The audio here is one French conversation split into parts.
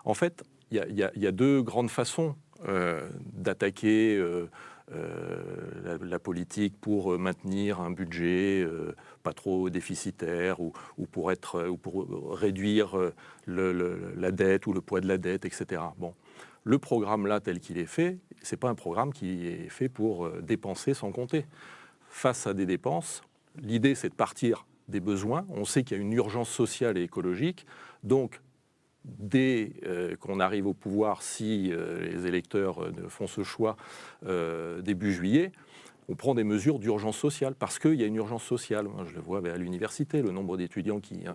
En fait, il y a deux grandes façons d'attaquer la politique pour maintenir un budget pas trop déficitaire ou pour réduire la dette ou le poids de la dette, etc. Bon. Le programme là, tel qu'il est fait, ce n'est pas un programme qui est fait pour dépenser sans compter. Face à des dépenses, l'idée c'est de partir des besoins. On sait qu'il y a une urgence sociale et écologique, donc dès qu'on arrive au pouvoir, si les électeurs font ce choix début juillet, on prend des mesures d'urgence sociale, parce qu'il y a une urgence sociale. Moi, je le vois à l'université, le nombre d'étudiants qui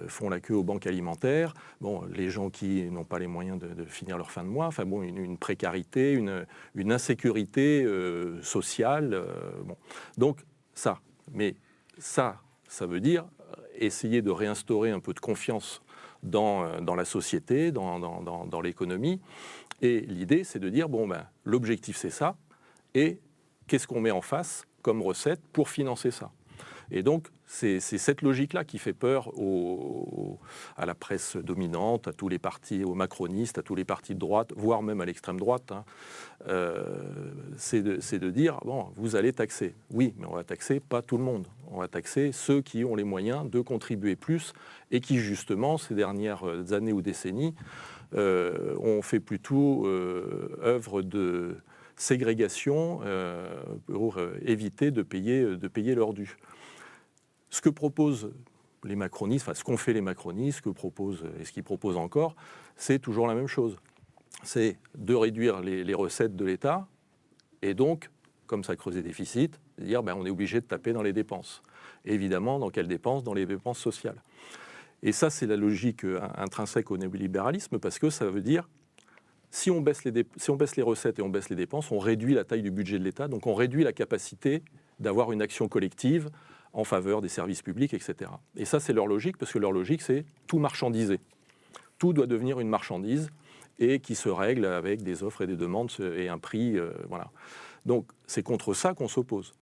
font la queue aux banques alimentaires, bon, les gens qui n'ont pas les moyens de finir leur fin de mois, enfin bon, une précarité, une insécurité sociale. Bon. Donc ça, mais ça veut dire essayer de réinstaurer un peu de confiance dans la société, dans l'économie. Et l'idée, c'est de dire, bon, ben, l'objectif, c'est ça, et qu'est-ce qu'on met en face comme recette pour financer ça? Et donc, c'est cette logique-là qui fait peur à la presse dominante, à tous les partis, aux macronistes, à tous les partis de droite, voire même à l'extrême droite. Hein. C'est de dire, bon, vous allez taxer. Oui, mais on va taxer pas tout le monde. On va taxer ceux qui ont les moyens de contribuer plus et qui, justement, ces dernières années ou décennies, ont fait plutôt œuvre de ségrégation pour éviter de payer leur dû. Ce que proposent les macronistes, enfin ce qu'ont fait les macronistes, ce qu'ils proposent encore, c'est toujours la même chose. C'est de réduire les recettes de l'État et donc, comme ça creuse les déficits, dire ben, on est obligé de taper dans les dépenses. Et évidemment, dans quelles dépenses? Dans les dépenses sociales. Et ça, c'est la logique intrinsèque au néolibéralisme, parce que ça veut dire si on baisse les recettes et on baisse les dépenses, on réduit la taille du budget de l'État, donc on réduit la capacité d'avoir une action collective en faveur des services publics, etc. Et ça, c'est leur logique, parce que leur logique, c'est tout marchandiser. Tout doit devenir une marchandise et qui se règle avec des offres et des demandes et un prix. Voilà. Donc, c'est contre ça qu'on s'oppose.